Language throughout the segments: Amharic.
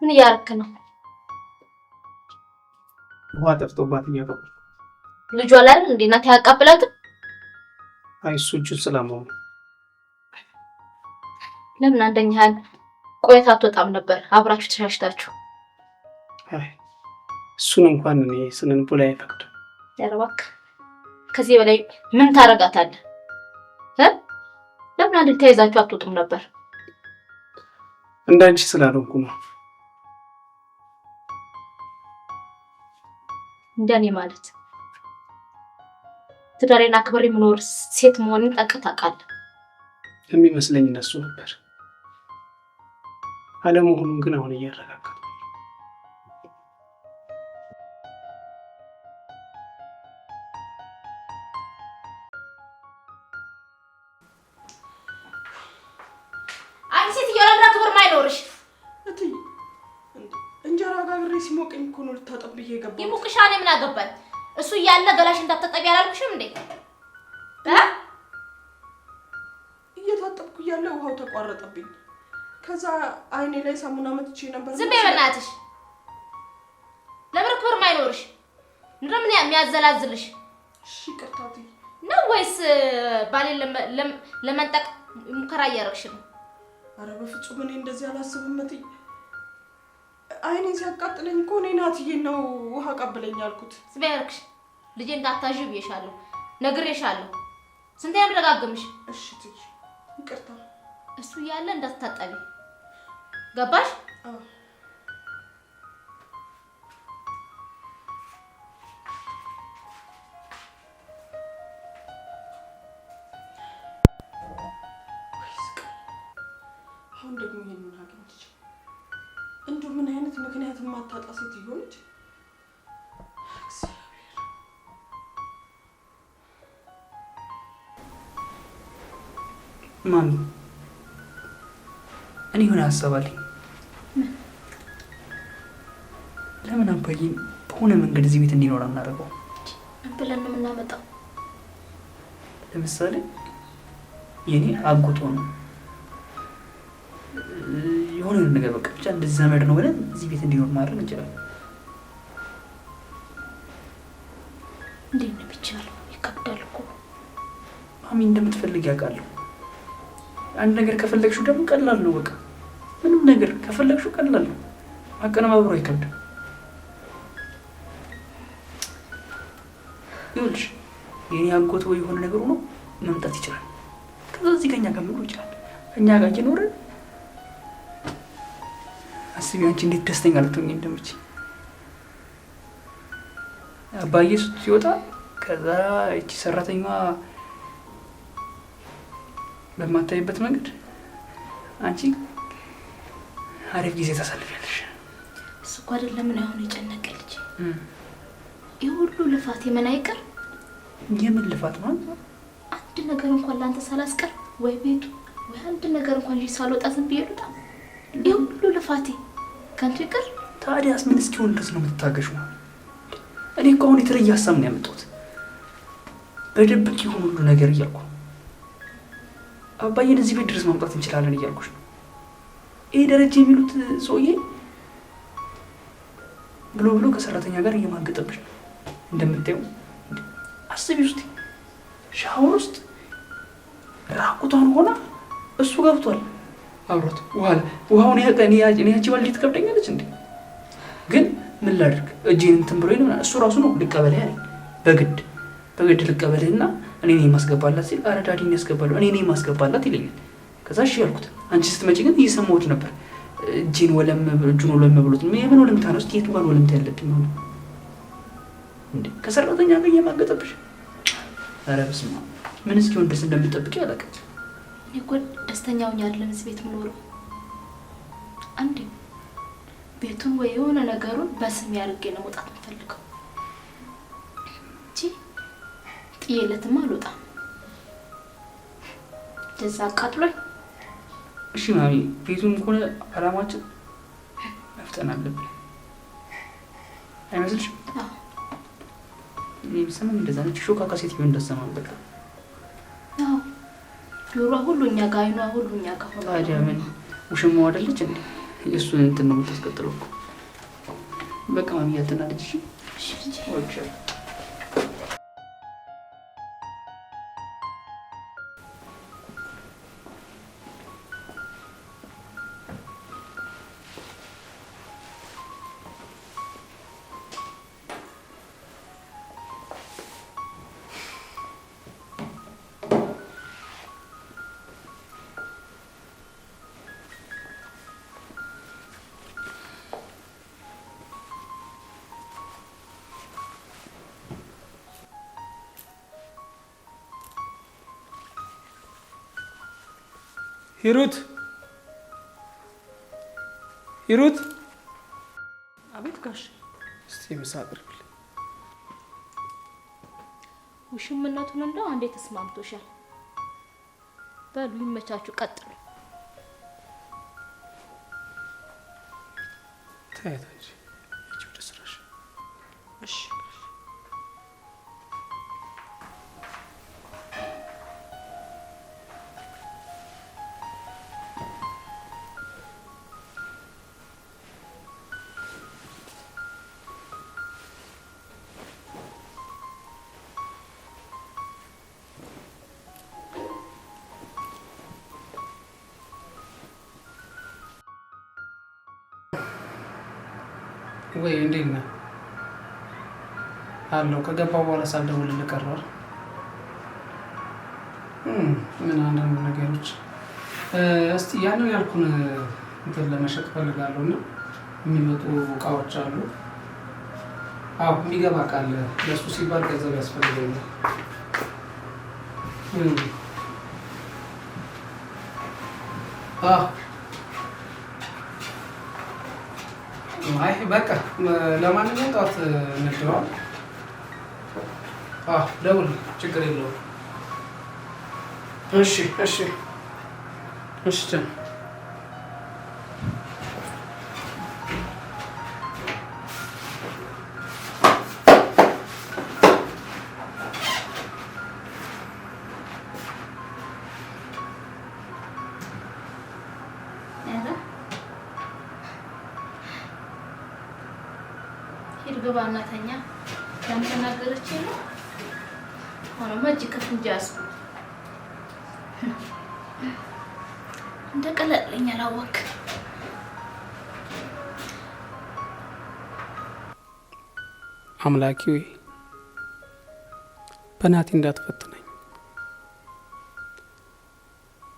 ምን እያደረክ ነው? ውሃ ጠፍቶባት እያቀበልኩ። ልጇ ላይ አይደል እንዴ? እናት ያቀብላትም። አይ እሱ እጁን ስለማው። ለምን አንደኛህን ቆይታ አትወጣም ነበር? አብራችሁ ተሻሽታችሁ። አይ እሱን እንኳን እኔ ስንንቡ ላይ አይፈቅድም። ኧረ እባክህ ከዚህ በላይ ምን ታረጋታለህ? ለምን አንድ ተያይዛችሁ አትወጡም ነበር? እንዳንቺ ስላልሆንኩ ነው። እንደኔ ማለት ትዳሬን አክብሬ የምኖር ሴት መሆንን ጠንቅቀህ ታውቃለህ። የሚመስለኝ እነሱ ነበር። አለመሆኑን ግን አሁን እያረጋጋሁ። አንቺ ሴትዮ ለምን ክብር ማይኖርሽ? እንጀራ ጋግሬ ሲሞቀኝ እኮ ነው ልታጠብ ብዬ ገባሁ። ይሙቅሻኔ ምን አገባኝ? እሱ እያለ ገላሽ እንዳትጠቢ ያላልኩሽም እንዴ? እየታጠብኩ እያለ ውሃው ተቋረጠብኝ። ከዛ አይኔ ላይ ሳሙና መጥቼ ነበር። ዝም በይ በእናትሽ። ለምን ክብር ማይኖርሽ? እንደምን የሚያዘላዝልሽ? እሺ ቅርታቲ ነው ወይስ ባሌ ለመንጠቅ ሙከራ እያደረግሽ ነው? አረ በፍጹም እኔ እንደዚህ አላስብም። እትዬ አይኔ ሲያቃጥለኝ እኮ እኔ ናትዬ ነው ውሃ ቀብለኝ ያልኩት። ዝም በይ አልኩሽ። ልጄ እንዳታዥ ብዬሻለሁ፣ ነግሬሻለሁ። ስንት ያምደጋግምሽ? እሺ እትዬ ይቅርታ። እሱ እያለ እንዳትታጠቢ ገባሽ? አዎ አሁን ደግሞ ይሄንን አግኝቼ እንደው ምን አይነት ምክንያት ማታጣ ሴት ይሆነች? ማሚ እኔ ሆነ አሰባለኝ። ለምን አባዬ በሆነ መንገድ እዚህ ቤት እንዲኖር አናደርገው? ምን ብለን ነው የምናመጣው? ለምሳሌ የኔ አጎቶ ነው የሆነ ነገር በቃ ብቻ እንደዚህ ዘመድ ነው ብለን እዚህ ቤት እንዲኖር ማድረግ እንችላለን። እንዴት ነው የሚቻለው? ይከብዳል እኮ ማሚ። እንደምትፈልግ ያውቃለሁ። አንድ ነገር ከፈለግሽው ደግሞ ቀላል ነው። በቃ ምንም ነገር ከፈለግሽው ቀላል ነው። ማቀነባበሩ አይከብድም። ይኸውልሽ የኔ አጎት ወይ የሆነ ነገር ሆኖ መምጣት ይችላል። ከዛ እዚህ ከኛ ጋር መኖር ይችላል። እኛ ጋር እየኖረ አስቢ አንቺ እንዴት ደስተኛ ልትሆኚ እንደምትችይ። አባዬ ሲወጣ ከዛ እቺ ሰራተኛዋ በማታይበት መንገድ አንቺ አሪፍ ጊዜ ታሳልፊያለሽ። እሱ እኮ አይደለም ምን አሁን የጨነቀ ልጅ ይሄ ሁሉ ልፋት የምን አይቀር? የምን ልፋት ማለት? አንድ ነገር እንኳን ላንተ ሳላስቀር ወይ ቤቱ ወይ አንድ ነገር እንኳን ይዤ ሳልወጣ ዝም ብዬ ልውጣ? ይሄ ሁሉ ልፋቴ ከንቱ ይቀር? ታዲያስ ምን እስኪሆን ድረስ ነው የምትታገሽው? እኔ እኮ አሁን የተለየ ሀሳብ ነው ያመጣሁት። በድብቅ ይሁን ሁሉ ነገር እያልኩ አባዬን እዚህ ቤት ድረስ ማምጣት እንችላለን እያልኩሽ ነው። ይሄ ደረጃ የሚሉት ሰውዬ ብሎ ከሰራተኛ ጋር እየማገጠብሽ ነው። እንደምታየው አስቢ ውስጥ ሻወር ውስጥ ራቁቷን ሆና እሱ ገብቷል አብሮት ውሃውን ያቺ ባልዲ ትከብደኛለች እንዴ? ግን ምን ላድርግ እጄን እንትን ብሎ ይሆናል። እሱ ራሱ ነው ልቀበልህ ያለኝ። በግድ ልቀበልህና እኔ ነኝ የማስገባላት ሲል ኧረ ዳዲ እኔ ያስገባለሁ እኔ ነኝ የማስገባላት ይለኛል። ከዛ እሺ ያልኩት። አንቺ ስትመጪ ግን እየሰማሁት ነበር። እጁን ወለም ብሎት የምን ወለምታ ነው? እስኪ የቱ ጋር ወለምታ ያለብኝ ማለት እንዴ? ከሰራተኛ ጋር እየማገጠብሽ። ኧረ በስመ አብ ምን እስኪሆን ድረስ እንደምጠብቂ አላውቅም። እኔ እኮ ደስተኛ ሆኜ አይደለም እዚህ ቤት የምኖረው። አንዴ ቤቱን ወይ የሆነ ነገሩን በስም ያድርጌ ነው መውጣት የምፈልገው እንጂ ጥዬለትማ አልወጣም። እንደዛ አቃጥሎኝ። እሺ ማሚ ቤቱን ከሆነ አላማችን መፍጠን አለብን አይመስልሽም? እኔ ቢሰማኝ እንደዛ ነች ሾካካ ሴትዮ እንደሰማ በቃ ጆሮዋ ሁሉ እኛ ጋር አይኗ ሁሉ እኛ ጋር ሆነ። ታዲያ ምን ውሽማው አይደለች እንዴ? የእሱን እንትን ነው የምታስቀጥለው እኮ። በቃ ማሚ ያተናደድሽ? እሺ ልጄ። ሂሩት ሂሩት! አቤት ጋሽ። እስቲ ምሳ አቅርብልኝ። ውሽምነቱን እንደው አንዴ ተስማምቶሻል። በሉ ይመቻችሁ፣ ቀጥሉ። ታያት እንጂ እቺ ወደ ስራሽ። እሺ ወይ እንዴት ነህ? አለው ከገባው በኋላ ሳልደውልልህ ቀረሁ። ምን አንዳንድ ነገሮች እስቲ ያንን ያልኩን እንትን ለመሸጥ ፈልጋለሁ እና የሚመጡ እቃዎች አሉ። አዎ የሚገባ ቃል ለእሱ ሲባል ገንዘብ ያስፈልገኛል። አይ በቃ ለማንኛውም ጠዋት እንድረዋል። ደውል፣ ችግር የለውም። እሺ እሺ እሺ። ግባ እናተኛ ያንተናገረች ነው ሆኖ እጅ ከፍንጅ ያዝኩ። እንደ ቀለለኝ አላወቅ። አምላኬ ሆይ በናቲ እንዳትፈትነኝ።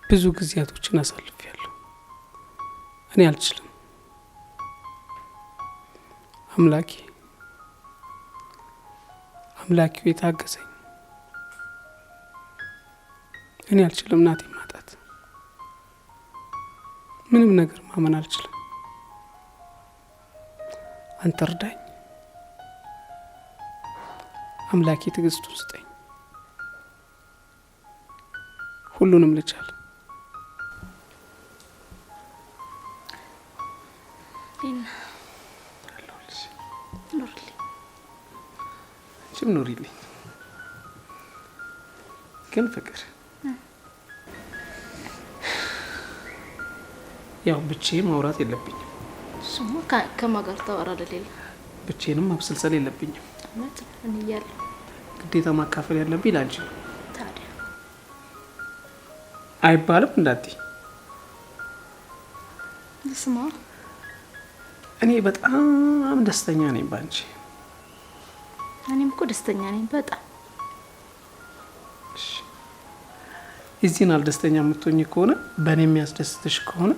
ብዙ ጊዜያቶችን አሳልፌያለሁ። እኔ አልችልም። አምላኬ ሆይ ታገሰኝ። እኔ አልችልም ናቲ ማጣት። ምንም ነገር ማመን አልችልም። አንተ እርዳኝ አምላኬ፣ ትዕግስቱን ስጠኝ። ሁሉንም ልቻል። ኑሪልኝ ግን ፍቅር ያው ብቻዬን ማውራት የለብኝም። እሱማ ከማን ጋር ታወራለህ? ሌላ ብቻዬንም ማብሰልሰል የለብኝም። እውነት እኔ እያለሁ ግዴታ ማካፈል ያለብኝ ላንቺ ነው። ታዲያ አይባልም እንዳትይ። ስማ እኔ በጣም ደስተኛ ነኝ ባንቺ። እኔም እኮ ደስተኛ ነኝ በጣም። እዚህን አልደስተኛ የምትሆኝ ከሆነ በእኔ የሚያስደስትሽ ከሆነ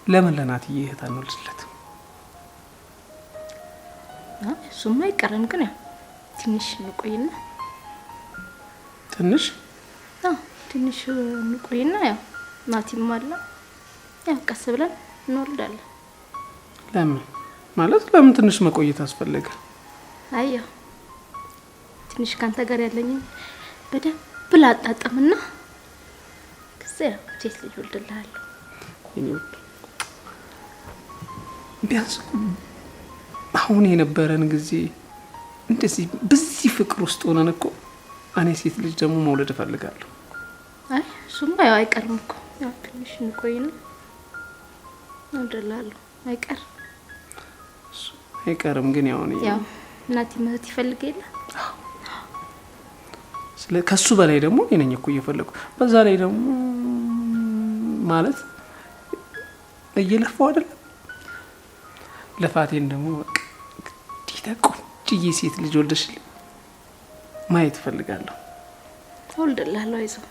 ለምን ለናትዬ እህት አንወልድለት? እሱማ አይቀርም፣ ግን ያው ትንሽ እንቆይና ትንሽ እንቆይና ያው ናቲም አለ ያው ቀስ ብለን እንወልዳለን። ለምን ማለት ለምን ትንሽ መቆየት አስፈለገ? አየው ትንሽ ካንተ ጋር ያለኝ በደንብ ላጣጥምና ከዛ ሴት ልጅ ወልድልሃለሁ። ቢያንስ አሁን የነበረን ጊዜ እንደዚህ በዚህ ፍቅር ውስጥ ሆነን እኮ እኔ ሴት ልጅ ደግሞ መውለድ እፈልጋለሁ። አይ እሱማ ያው አይቀርም እኮ ትንሽ እንቆይና እወልድልሃለሁ። አይቀርም ግን ያው እናቴ መህት ይፈልግ የለ ከሱ በላይ ደግሞ እኔ ነኝ እኮ እየፈለኩ በዛ ላይ ደግሞ ማለት እየለፋው አይደል ለፋቴን ደግሞ ቆንጆዬ ሴት ልጅ ወልደሽልኝ ማየት እፈልጋለሁ። እወልድልሃለሁ። አይዞህ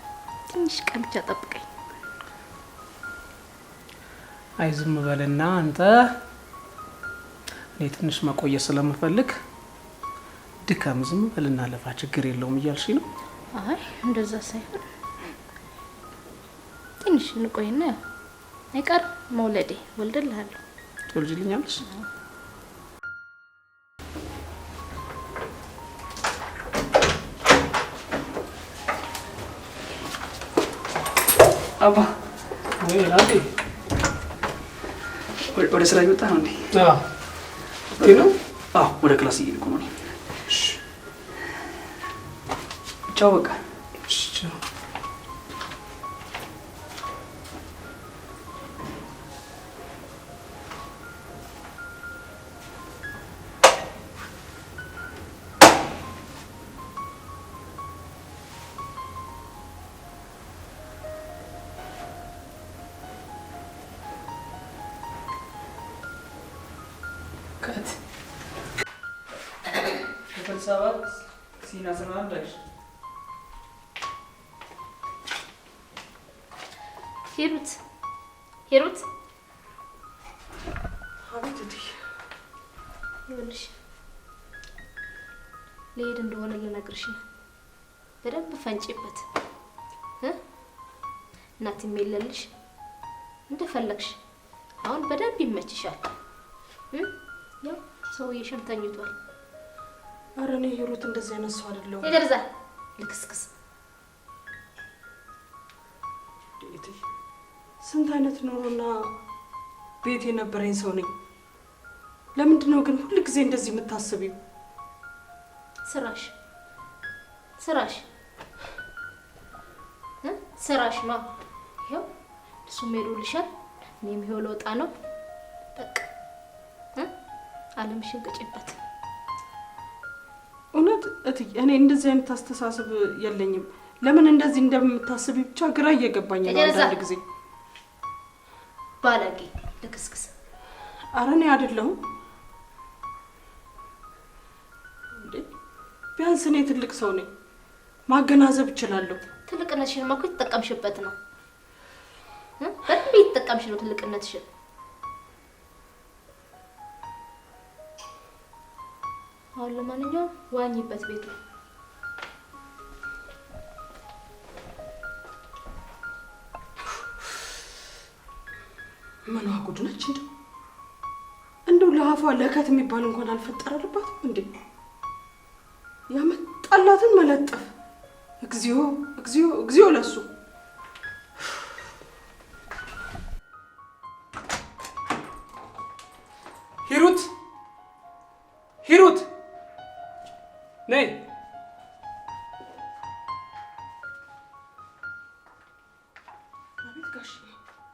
ትንሽ ቀን ብቻ ጠብቀኝ። አይ ዝም በልና አንተ እኔ ትንሽ መቆየት ስለምፈልግ ድካም ዝም በልና ለፋ ችግር የለውም እያልሽ ነው? አይ እንደዛ ሳይሆን ትንሽ እንቆይና አይቀርም መውለዴ እወልድልሃለሁ። ትወልጂልኛለሽ? አባ ወይ ላንዴ ወደ ስራ እየወጣ ነው እንዴ? ነው? ወደ ክላስ እየሄድኩ ነው። ቻው በቃ። ሂሩት አቤት እትዬ። ይኸውልሽ ልሄድ እንደሆነ ልነግርሽ ነው። በደንብ ፈንጪበት እናትም የለልሽ እንደፈለግሽ አሁን በደንብ ይመችሻል። ያው ሰውዬሽም ተኝቷል። ኧረ እኔ ሂሩት እንደዚህ አይነት ሰው አይደለሁም። ይደርዛ ልክስክስ ስንት አይነት ኑሮና ቤት የነበረኝ ሰው ነኝ። ለምንድን ነው ግን ሁሉ ጊዜ እንደዚህ የምታስቢው? ስራሽ ነው። ይኸው እሱም ሄዶልሻል፣ እኔም ይኸው ልወጣ ነው። በቃ አለምሽን ቅጭበት። እውነት እትዬ እኔ እንደዚህ አይነት አስተሳሰብ የለኝም። ለምን እንደዚህ እንደምታስቢ ብቻ ግራ እየገባኝ ነው አንዳንድ ጊዜ። ባለጌ ልክስክስ። ኧረ እኔ አይደለሁም እንዴ። ቢያንስ እኔ ትልቅ ሰው ነኝ፣ ማገናዘብ እችላለሁ። ትልቅነትሽን እኮ የተጠቀምሽበት ነው። በደንብ የተጠቀምሽ ነው ትልቅነትሽን። አሁን ለማንኛውም ዋኝበት ቤቱ። ምኗ ጉድ ነች እንደው ለአፏ ለከት የሚባል እንኳን አልፈጠረልባትም እንዴ? ያመጣላትን መለጠፍ። እግዚኦ እግዚኦ እግዚኦ ለሱ። ሂሩት ነይ። አቤት ጋሽ።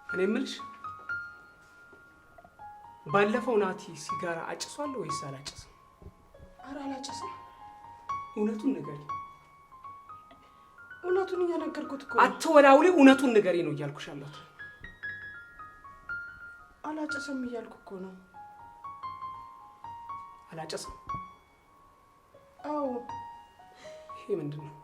እኔ የምልሽ ባለፈው ናቲ ሲጋራ አጭሷል ወይስ አላጨሰም? ኧረ አላጨሰም። እውነቱን ንገሪ። እውነቱን እየነገርኩት እኮ። አትወላውሊ፣ እውነቱን ንገሪ ነው እያልኩሽ ያለሁት። አላጨሰም እያልኩ እኮ ነው። አላጨሰም? አዎ። ይሄ ምንድን ነው?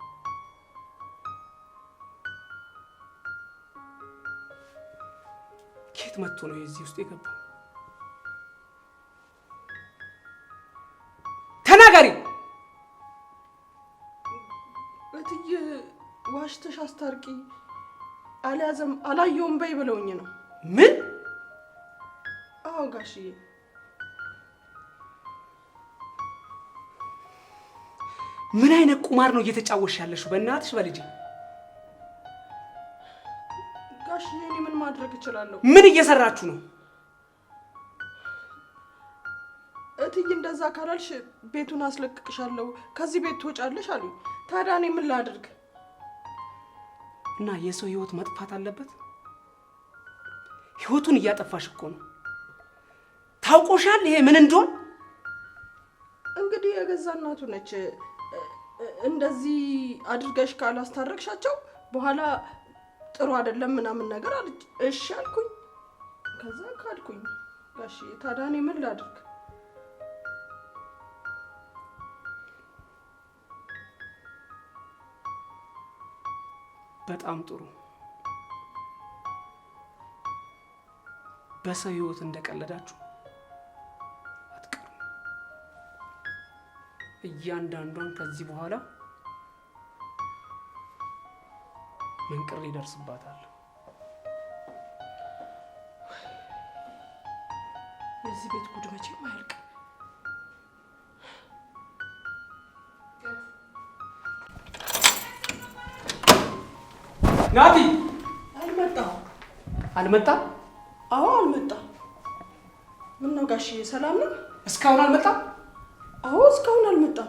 ኬት መጥቶ ነው የዚህ ውስጥ የገባው? ተናገሪ። እትዬ ዋሽተሽ አስታርቂ፣ አልያዘም አላየውም በይ ብለውኝ ነው። ምን? አዎ ጋሽዬ። ምን አይነት ቁማር ነው እየተጫወሽ ያለሽው? በእናትሽ በልጅ ጋሽዬ። እኔ ምን ማድረግ እችላለሁ? ምን እየሰራችሁ ነው? እትዬ እንደዛ ካላልሽ ቤቱን አስለቅቅሻለሁ፣ ከዚህ ቤት ትወጫለሽ አሉኝ። ታዲያ እኔ ምን ላድርግ? እና የሰው ህይወት መጥፋት አለበት? ህይወቱን እያጠፋሽ እኮ ነው። ታውቆሻል ይሄ ምን እንደሆነ? እንግዲህ የገዛ እናቱ ነች። እንደዚህ አድርገሽ ካላስታረቅሻቸው በኋላ ጥሩ አይደለም ምናምን ነገር አለች። እሺ አልኩኝ። ከዛ ካድኩኝ። ጋሽ ታዲያ እኔ ምን ላድርግ? በጣም ጥሩ። በሰው ህይወት እንደቀለዳችሁ አትቀሩም። እያንዳንዷን ከዚህ በኋላ መንቅር ይደርስባታል። የዚህ ቤት ጉድ መቼም አያልቅም። ናቲ አልመጣም። አዎ አልመጣም። ምን ነው ጋሽ ሰላም ነው? እስካሁን አልመጣም? አዎ እስካሁን አልመጣም።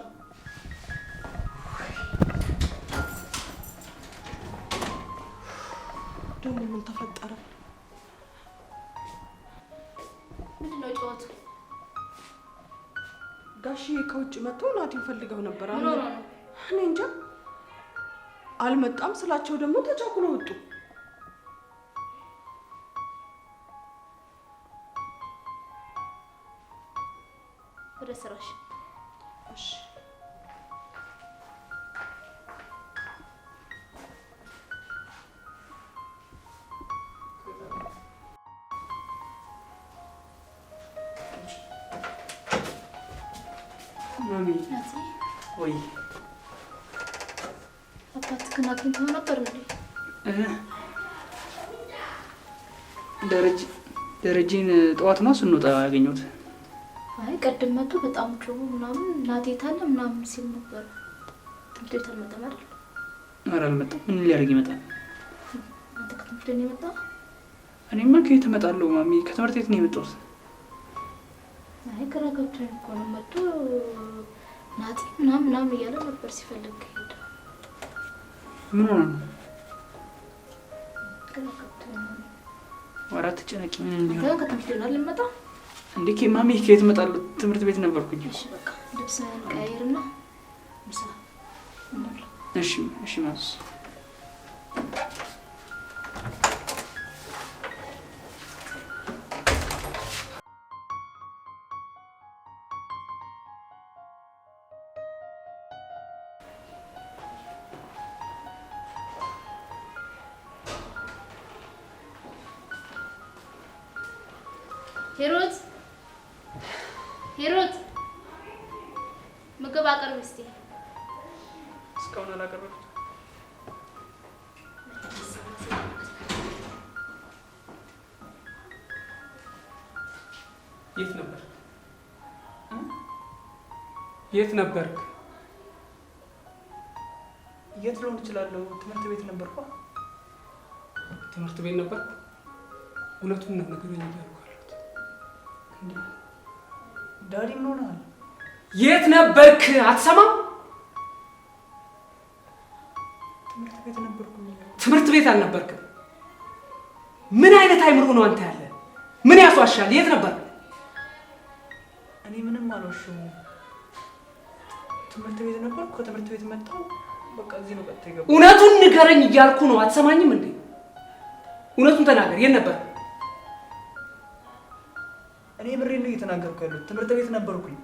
ደግሞ ምን ተፈጠረ? ምንድነው ጨዋታ? ጋሽ ከውጭ መጥቶ ናቲን ፈልገው ነበር አለ። እኔ እንጃ አልመጣም ስላቸው ደግሞ ተጫኩለው ወጡ። ወደ ስራሽ። እሺ ማሚ ናቲ ወይ አባትህን አግኝተኸው ነበር እንዴ? ደረጀን ጠዋት ነው ስንወጣ ያገኘሁት። አይ ቀድም መጥቶ በጣም ጮሁ ምናምን ናቲ ታለ ምናምን ሲል ነበር። ትምህርት ቤት አልመጣም አይደል? ኧረ አልመጣም። ምን ሊያደርግ ይመጣል? አንተ ከትምህርት ቤት ነው የመጣው? እኔማ ከየት እመጣለሁ ማሚ? ከትምህርት ቤት ነው የመጣሁት። አይ ግራ ገብቶኝ እኮ ነው። መጥቶ ናቲ ምናምን እያለ ነበር ሲፈልግ ሄደ። ምን ሆነ ነው? ግራ ገብቶኝ ነው። ኧረ አትጨነቂ። ምን እንዲሆን አንተ ከትምህርት ቤት አልመጣም እንዴ? ማሚ ከየት እመጣለሁ? ትምህርት ቤት ነበርኩኝ። እሺ በቃ ልብስህን ቀይርና ምሳ እንብላ። እሺ ማስ ሂሩት ምግብ አቅርብ እስቲ። እስካሁን አላቀረብኩት። የት ነበር? የት ነበርክ? የት ልሆን እችላለሁ? ትምህርት ቤት ነበርኩ። ትምህርት ቤት ነበር? እውነቱን ነው ነገረኝ እያልኩ አሉት። ዳዲ ምን ሆነሃል? የት ነበርክ? አትሰማም? ትምህርት ቤት ነበርኩ። ትምህርት ቤት አልነበርክም። ምን አይነት አይምሮ ነው አንተ ያለ? ምን ያስዋሻል? የት ነበር? እኔ ምንም አልዋሸሁም። ትምህርት ቤት ነበርኩ። ከትምህርት ቤት መጣሁ። በቃ እዚህ ነው ቀጥታ የገባሁት። እውነቱን ንገረኝ እያልኩ ነው። አትሰማኝም እንዴ? እውነቱን ተናገር። የት ነበር? እኔ ብሬን ነው እየተናገርኩ ያለሁት። ትምህርት ቤት ነበርኩኝ።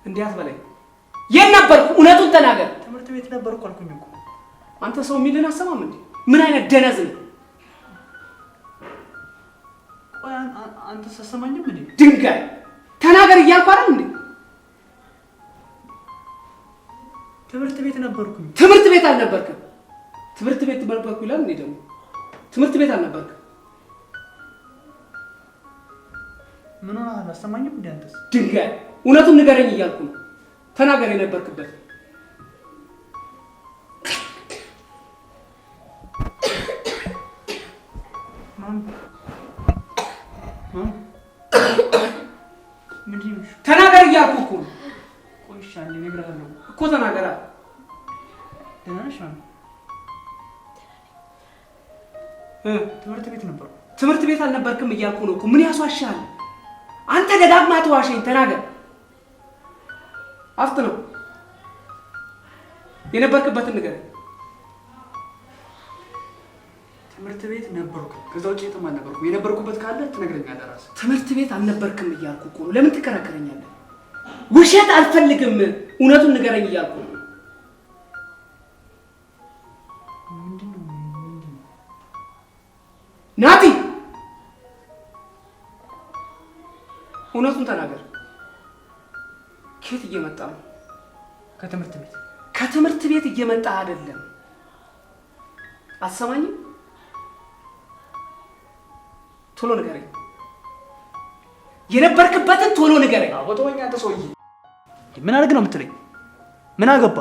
እንዴ አትበለኝ። የት ነበርኩ? እውነቱን ተናገር። ትምህርት ቤት ነበርኩ አልኩኝ እኮ። አንተ ሰው የሚልን አሰማም እንዴ? ምን አይነት ደነዝ ነው? ቆይ አንተ ሰሰማኝም እንዴ? ድንጋይ ተናገር እያልኩ አይደል እንዴ? ትምህርት ቤት ነበርኩኝ። ትምህርት ቤት አልነበርክም። ትምህርት ቤት ነበርኩ ይላል እንዴ? ደግሞ ትምህርት ቤት አልነበርክም። ምን ሆነሃል? አሰማኝም እንዴ? አንተስ ድንጋይ እውነቱን ንገረኝ እያልኩ ነው። ተናገር የነበርክበት። ተናገር እያልኩ እኮ ነው። ቆይ እሺ አንዴ እነግርሃለሁ እኮ ተናገራ። ደህና ነሽ? ትምህርት ቤት ነበርኩ። ትምህርት ቤት አልነበርክም እያልኩ ነው እኮ። ምን ያስዋሻል? አንተ ደጋግማ ተዋሸኝ። ተናገር። አፍጥ ነው የነበርክበትን ንገረኝ። ትምህርት ቤት ነበርኩ። ከዛ ውጭ የትም አልነበርኩም። የነበርኩበት ካለ ትነግረኛለህ ራስህ። ትምህርት ቤት አልነበርክም እያልኩ እኮ ነው። ለምን ትከራከረኛለህ? ውሸት አልፈልግም። እውነቱን ንገረኝ እያልኩ ነው። ናቲ እውነቱን ተናገር። ከየት እየመጣ ነው? ከትምህርት ቤት። ከትምህርት ቤት እየመጣ አይደለም። አትሰማኝም? ቶሎ ንገረኝ። የነበርክበትን ቶሎ ንገረኝ። አቦ ተወኝ አንተ ሰውዬ። ምን አድርግ ነው የምትለኝ? ምን አገባ?